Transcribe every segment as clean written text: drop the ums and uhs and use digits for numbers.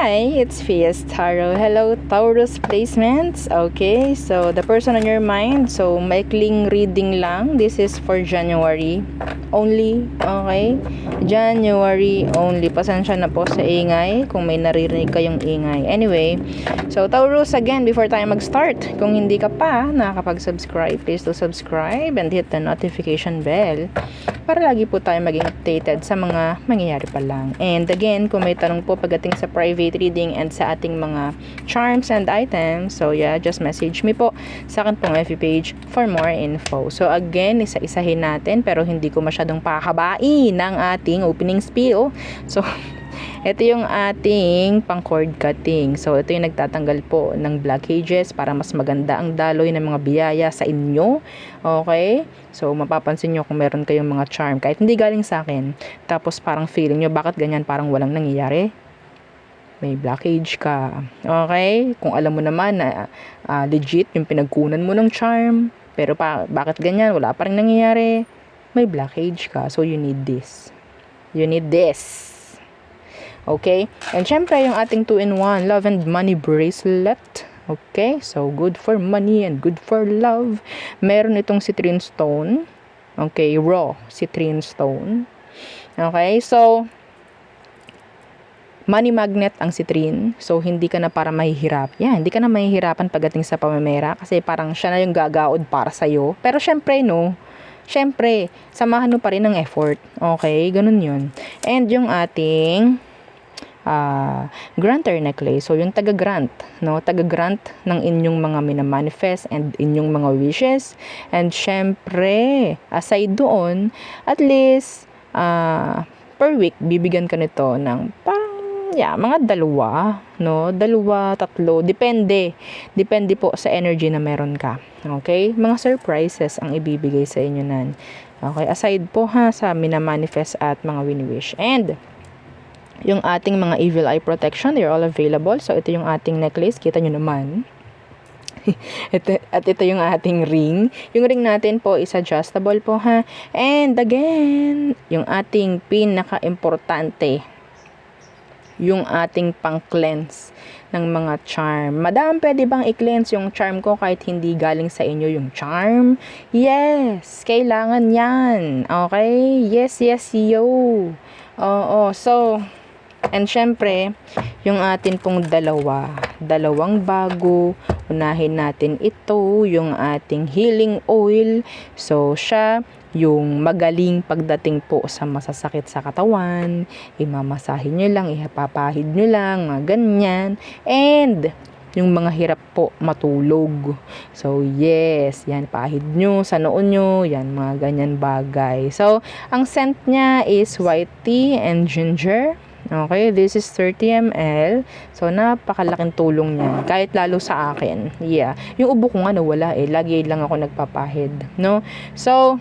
Hi, it's Fias Tarot. Hello, Taurus placements. Okay, so the person on your mind. So, maikling reading lang. This is for January only. Okay? January only. Pasensya na po sa ingay kung may naririnig kayong ingay. Anyway, so Taurus, again, before tayo mag-start, kung hindi ka pa nakakapag-subscribe, please do subscribe and hit the notification bell para lagi po tayo maging updated sa mga mangyayari pa lang. And again, kung may tanong po pagdating sa private reading and sa ating mga charms and items, so yeah, just message me po sa akin pong FB page for more info. So again, isa-isahin natin pero hindi ko masyadong pakabain ng ating opening spiel. So ito yung ating pang cord cutting. So ito yung nagtatanggal po ng blockages para mas maganda ang daloy ng mga biyaya sa inyo. Okay? So mapapansin nyo kung meron kayong mga charm kahit hindi galing sa akin. Tapos parang feeling nyo bakit ganyan, parang walang nangyayari. May blockage ka. Okay? Kung alam mo naman na legit yung pinagkunan mo ng charm, pero bakit ganyan, wala pa rin nangyayari, may blockage ka. So you need this. You need this. Okay? And syempre, yung ating 2-in-1 Love and Money Bracelet. Okay? So, good for money and good for love. Meron itong citrine stone. Okay? Raw citrine stone. Okay? So, money magnet ang citrine. So, hindi ka na para mahihirap. Hindi ka na mahihirapan pagdating sa pamamera kasi parang siya na yung gagaod para sa'yo. Pero syempre, no? Syempre, samahan mo pa rin ng effort. Okay? Ganun yun. And yung ating granter necklace. So, yung taga-grant, no? Taga-grant ng inyong mga minamanifest and inyong mga wishes. And, syempre, aside doon, at least, per week, bibigyan ka nito ng mga dalawa, no? 2, 3, depende. Depende po sa energy na meron ka. Okay? Mga surprises ang ibibigay sa inyo nan. Okay? Aside po sa minamanifest at mga wini-wish. And, yung ating mga evil eye protection, they're all available. So, ito yung ating necklace. Kita nyo naman. Ito yung ating ring. Yung ring natin po is adjustable po And again, yung ating pinaka-importante, yung ating pang-cleanse ng mga charm. Madam, pwede bang i-cleanse yung charm ko kahit hindi galing sa inyo yung charm? Yes, kailangan yan. Okay? Yes, yo. Oo, so, and syempre, yung atin pong dalawang bago, unahin natin ito, yung ating healing oil. So, siya, yung magaling pagdating po sa masasakit sa katawan, imamasahin nyo lang, ihapapahid nyo lang, mga ganyan. And, yung mga hirap po matulog. So, yes, yan, pahid nyo sa noon nyo, yan, mga ganyan bagay. So, ang scent niya is white tea and ginger. Okay, this is 30 ml. So, napakalaking tulong niyan. Kahit lalo sa akin. Yeah. Yung ubo ko nga nawala lagi lang ako nagpapahid. No? So,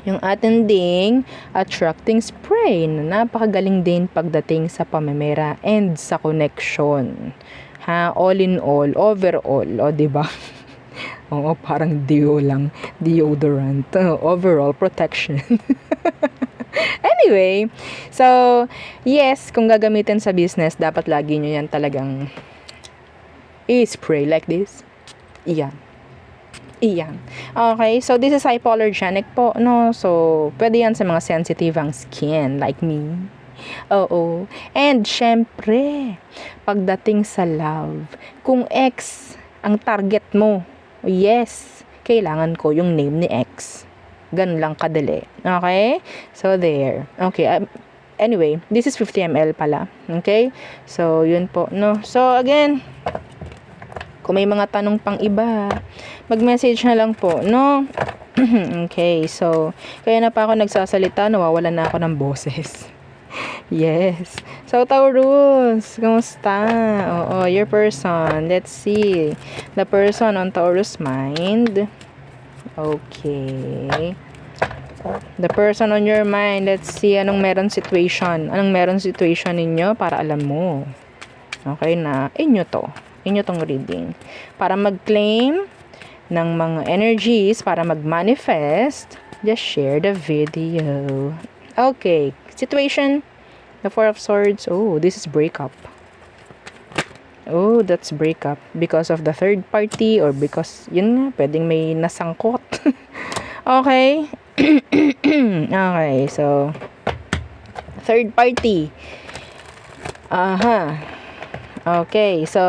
yung ating ding attracting spray na napakagaling din pagdating sa pamemera and sa connection. All in all, overall. O, diba? Oo, parang deo lang. Deodorant. Overall protection. Anyway, so, yes, kung gagamitin sa business, dapat lagi nyo yan talagang i-spray like this. Iyan. Okay, so this is hypoallergenic po, no? So, pwede yan sa mga sensitive ang skin, like me. Oo. And, syempre, pagdating sa love, kung ex ang target mo, yes, kailangan ko yung name ni ex. Ganun lang kadali. Okay? So, there. Okay. Anyway, this is 50 ml pala. Okay? So, yun po. No? So, again, kung may mga tanong pang iba, mag-message na lang po. No? Okay. So, kaya na pa ako nagsasalita, nawawalan na ako ng boses. Yes. So, Taurus, kamusta? Oo, your person. Let's see. The person on Taurus mind. Okay. The person on your mind, let's see anong meron situation ninyo para alam mo. Okay na, inyo tong reading. Para mag-claim ng mga energies, para mag-manifest, just share the video. Okay, situation, the 4 of Swords. Oh, this is breakup. Oh, that's breakup because of the third party or because, yun nga, pwedeng may nasangkot. Okay. Okay, so, third party. Aha. Okay, so,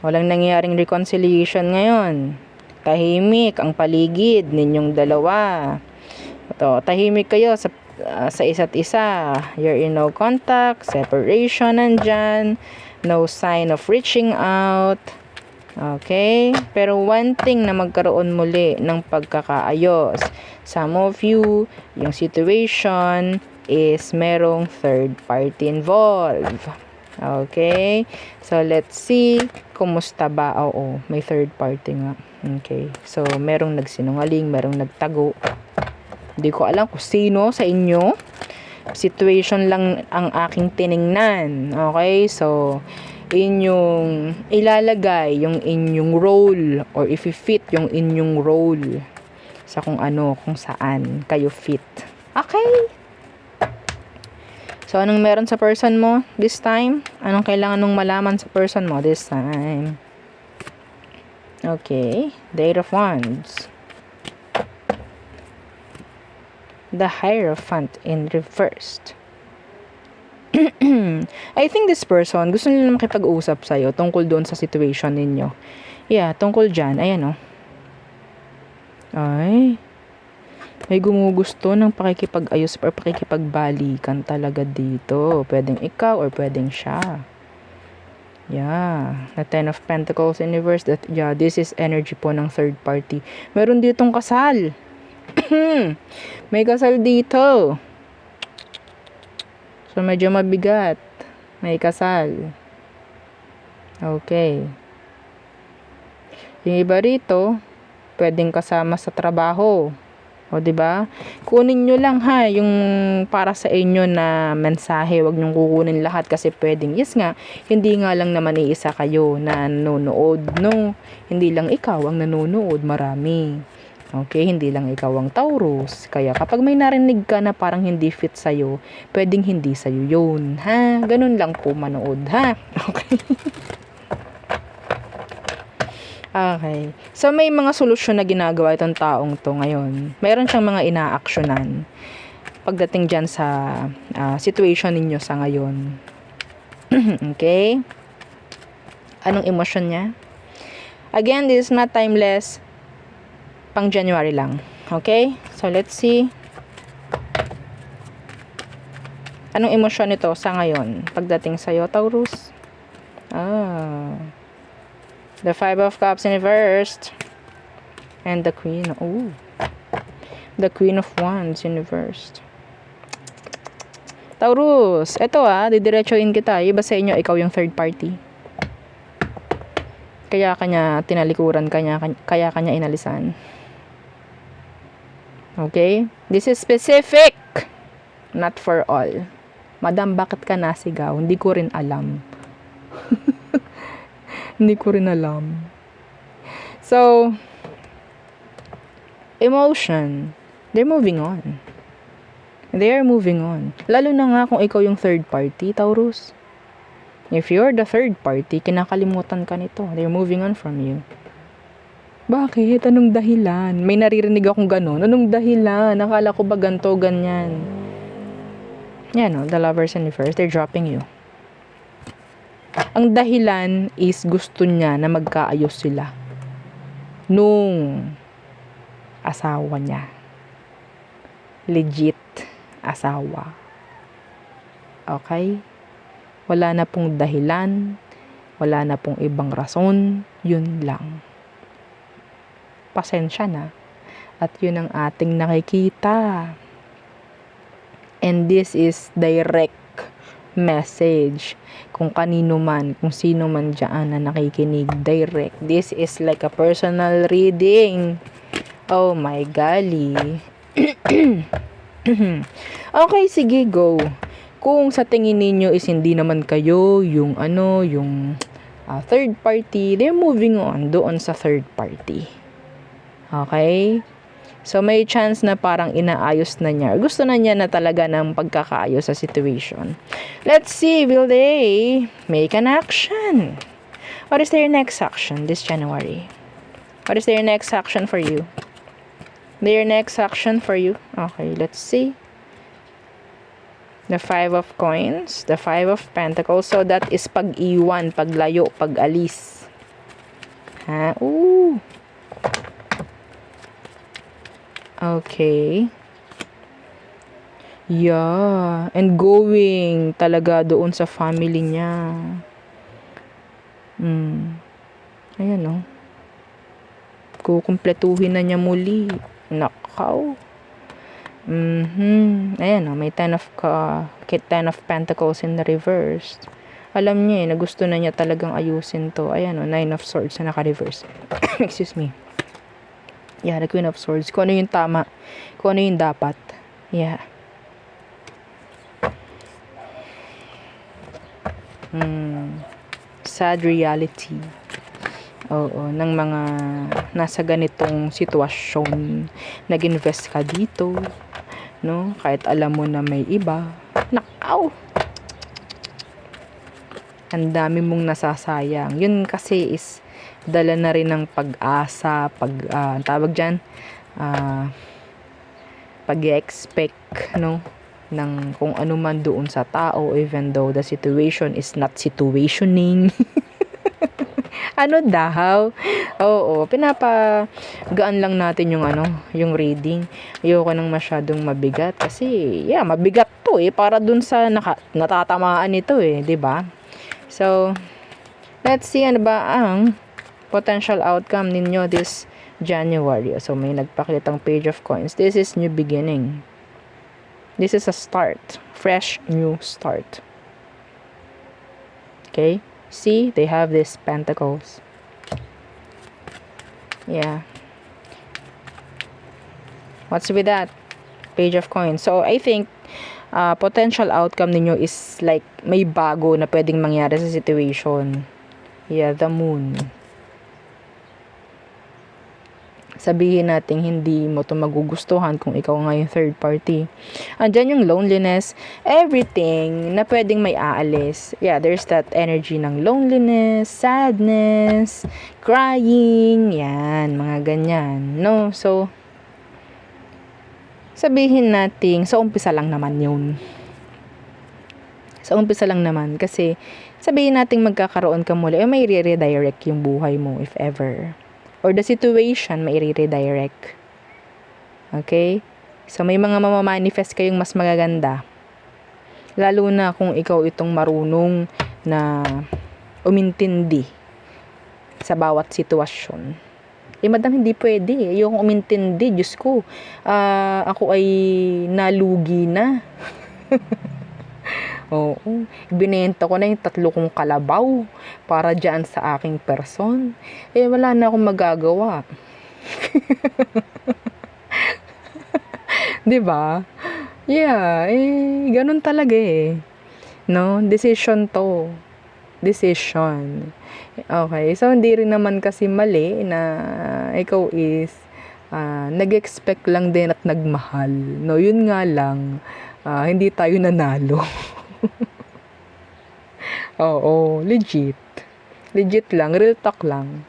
walang nangyaring reconciliation ngayon. Tahimik ang paligid ninyong dalawa. Ito, tahimik kayo sa isa't isa. You're in no contact, separation nandyan, no sign of reaching out. Okay? Pero one thing na magkaroon muli ng pagkakaayos. Some of you, yung situation is merong third party involved. Okay? So, let's see. Kumusta ba? Oo, may third party nga. Okay. So, merong nagsinungaling, merong nagtago. Hindi ko alam kung sino sa inyo. Situation lang ang aking tiningnan. Okay? So, inyong ilalagay yung inyong role or if you fit yung inyong role sa kung ano, kung saan kayo fit. Okay? So, anong meron sa person mo this time? Anong kailangan mong malaman sa person mo this time? Okay. Eight of Wands. The Hierophant in reversed. I think this person, gusto nila makipag-usap sa'yo tungkol doon sa situation ninyo. Yeah, tungkol dyan. Ayan, oh. Ay. May gumugusto ng pakikipag-ayos or pakikipagbalikan talaga dito. Pwedeng ikaw or pwedeng siya. Yeah. The Ten of Pentacles in reverse. Yeah, this is energy po ng third party. Meron ditong kasal. May kasal dito. So, medyo mabigat. May kasal. Okay. Yung iba rito, pwedeng kasama sa trabaho. O, diba? Kunin nyo lang ha, yung para sa inyo na mensahe. Huwag nyong kukunin lahat kasi pwedeng, yes nga, hindi nga lang naman iisa kayo na nanonood, no? Hindi lang ikaw ang nanonood, marami. Okay, hindi lang ikaw ang Taurus. Kaya kapag may narinig ka na parang hindi fit sa'yo, pwedeng hindi sa'yo yun. Ha? Ganun lang po manood, ha? Okay. Okay. So, may mga solusyon na ginagawa itong taong to ngayon. Mayroon siyang mga ina-actionan pagdating dyan sa situation ninyo sa ngayon. Okay? Anong emosyon niya? Again, this is not timeless. Pang January lang. Okay? So, let's see. Anong emosyon nito sa ngayon? Pagdating sa'yo, Taurus? The Five of Cups in reversed. And the Queen. Oh. The Queen of Wands in reversed. Taurus. Ito didiretsuin kita. Iba sa inyo, ikaw yung third party. Kaya kanya tinalikuran, kaya kanya inalisan. Okay? This is specific. Not for all. Madam, bakit ka nasigaw? Hindi ko rin alam. Hindi ko rin alam. So, emotion. They're moving on. They are moving on. Lalo na nga kung ikaw yung third party, Taurus. If you're the third party, kinakalimutan ka nito. They're moving on from you. Bakit? Anong dahilan? May naririnig akong ganon. Anong dahilan? Nakala ko ba ganto, ganyan? Yan, the Lovers in reverse, they're dropping you. Ang dahilan is gusto niya na magkaayos sila nung asawa niya. Legit asawa. Okay? Wala na pong dahilan, wala na pong ibang rason, yun lang. Pasensya na. At yun ang ating nakikita. And this is direct message. Kung kanino man, kung sino man dyan na nakikinig, direct. This is like a personal reading. Oh my golly. Okay, sige, go. Kung sa tingin ninyo is hindi naman kayo yung third party, they're moving on doon sa third party. Okay? So, may chance na parang inaayos na niya. Gusto na niya na talaga ng pagkakaayos sa situation. Let's see, will they make an action? What is their next action this January? What is their next action for you? Their next action for you? Okay, let's see. The 5 of coins, the 5 of pentacles. So, that is pag-iwan, paglayo, pag-alis. Ha? Ooh. Okay. Yeah. And going talaga doon sa family niya. Ayan, oh. Kukumpletuhin na niya muli. Nakaw. Ayan, oh. May 10 of pentacles in the reverse. Alam niya na gusto na niya talagang ayusin to. Ayan, oh. 9 of swords na naka-reverse. Excuse me. Yeah, the Queen of Swords. Kung ano yung tama. Kung ano yung dapat. Yeah. Sad reality. Oo, ng mga nasa ganitong sitwasyon. Nag-invest ka dito. No? Kahit alam mo na may iba. Nakaw! Ang dami mong nasasayang. Yun kasi is dala na rin ng pag-asa, tawag dyan, pag-expect, no, ng kung ano man doon sa tao, even though the situation is not situationing. Ano daw? Oo, pinapagaan lang natin yung yung reading. Ayoko nang masyadong mabigat kasi, yeah, mabigat to para dun sa natatamaan nito 'di ba? So, let's see ano ba ang potential outcome ninyo this January. So, may nagpakitang page of coins. This is new beginning. This is a start. Fresh new start. Okay? See? They have these pentacles. Yeah. What's with that? Page of coins. So, I think potential outcome ninyo is like may bago na pwedeng mangyari sa situation. Yeah, the moon. Sabihin natin hindi mo to magugustuhan kung ikaw nga yung third party. Andyan yung loneliness, everything na pwedeng may aalis. Yeah, there's that energy ng loneliness, sadness, crying, yan, mga ganyan. No? So, sabihin natin, sa umpisa lang naman yun. Sa umpisa lang naman. Kasi, sabihin natin magkakaroon ka muli, may re-redirect yung buhay mo if ever. Or the situation, may re-redirect. Okay? So, may mga mamamanifest kayong mas magaganda. Lalo na kung ikaw itong marunong na umintindi sa bawat sitwasyon. Madam, hindi pwede. Yung umintindi, Diyos ko, ako ay nalugi na. Oo. Binenta ko na yung 3 kong kalabaw para dyan sa aking person. Wala na akong magagawa. Diba? Yeah, ganun talaga No? Decision to. Decision. Okay. So, hindi rin naman kasi mali na ikaw is nag-expect lang din at nagmahal. No? Yun nga lang, hindi tayo nanalo. Oo, legit. Legit lang, real talk lang.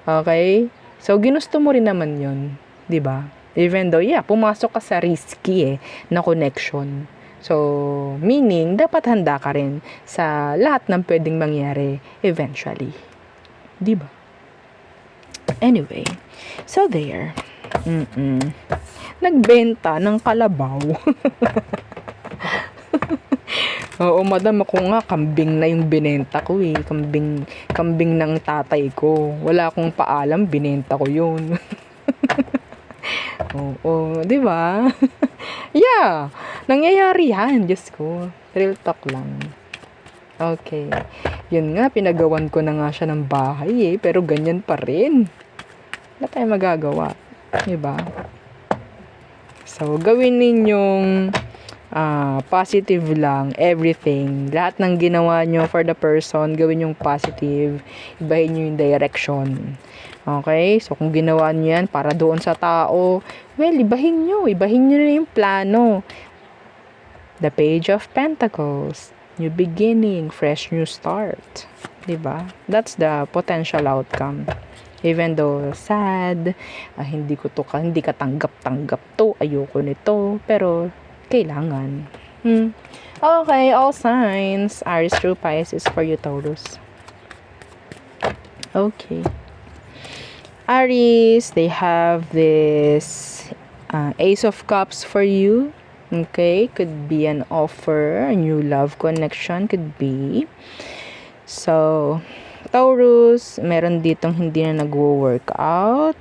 Okay? So, ginusto mo rin naman yun. 'Di ba? Even though, yeah, pumasok ka sa risky na connection. So, meaning, dapat handa ka rin sa lahat ng pwedeng mangyari eventually. 'Di ba? Anyway, so there. Nagbenta ng kalabaw. Oo, madam, ako nga, kambing na yung binenta ko Kambing ng tatay ko. Wala akong paalam, binenta ko yun. Oo, di ba? Yeah, nangyayari yan, Diyos ko. Real talk lang. Okay. Yun nga, pinagawan ko na nga siya ng bahay pero ganyan pa rin. Wala tayong magagawa. Di ba? So, gawin ninyong positive lang, everything. Lahat ng ginawa nyo for the person, gawin yung positive. Ibahin nyo yung direction. Okay? So, kung ginawa nyo yan para doon sa tao, well, ibahin nyo na yung plano. The Page of Pentacles. New beginning, fresh new start. Diba? That's the potential outcome. Even though sad, hindi ka tanggap-tanggap to, ayoko nito, pero kailangan. Okay, all signs. Aries through Pisces for you, Taurus. Okay. Aries, they have this Ace of Cups for you. Okay, could be an offer, a new love connection, could be. So, Taurus, meron ditong hindi na nagwo-work out.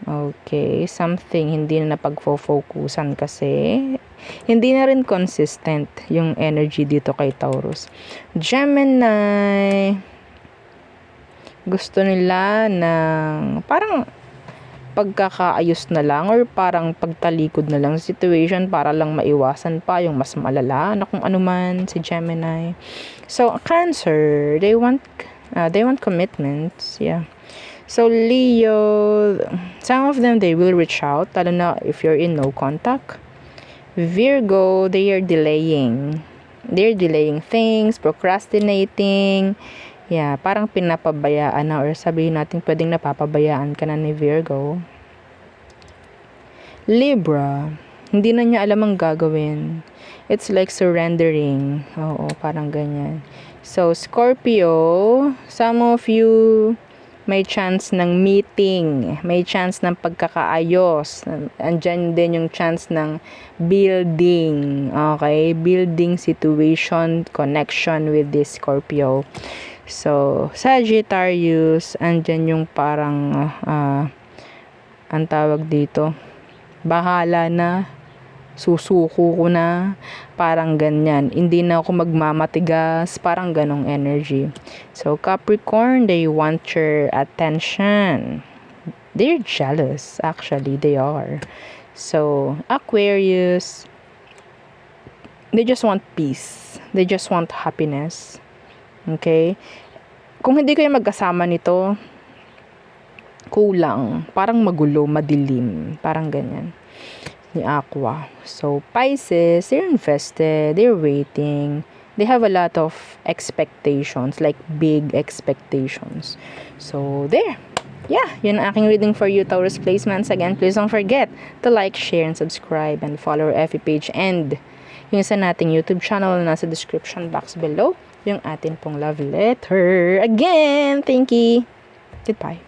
Okay, something hindi na napagfo-focusan kasi. Hindi na rin consistent yung energy dito kay Taurus. Gemini, gusto nila ng parang pagkakaayos na lang or parang pagtalikod na lang sa situation para lang maiwasan pa yung mas malala na kung ano man si Gemini. So, Cancer, they want commitments, yeah. So, Leo, some of them, they will reach out, lalo na if you're in no contact. Virgo, they are delaying. They're delaying things, procrastinating. Yeah, parang pinapabayaan na or sabihin natin pwedeng napapabayaan ka na ni Virgo. Libra, hindi na niya alam ang gagawin. It's like surrendering. Oo, parang ganyan. So, Scorpio, some of you may chance ng meeting, may chance ng pagkakaayos, andyan din yung chance ng building, okay? Building situation, connection with this Scorpio. So, Sagittarius, andyan yung parang, ang tawag dito, bahala na, susuko ko na, parang ganyan. Hindi na ako magmamatigas, parang ganong energy. So, Capricorn, they want your attention. They're jealous, actually, they are. So, Aquarius, they just want peace. They just want happiness. Okay? Kung hindi kayo magkasama nito, kulang. Parang magulo, madilim. Parang ganyan. Ni Aqua. So, Pisces, they're invested, they're waiting, they have a lot of expectations, like big expectations. So, there. Yeah, yun ang aking reading for you, Taurus placements. Again, please don't forget to like, share, and subscribe, and follow our FB page, and yung isa nating YouTube channel na nasa description box below, yung atin pong love letter. Again, thank you. Goodbye.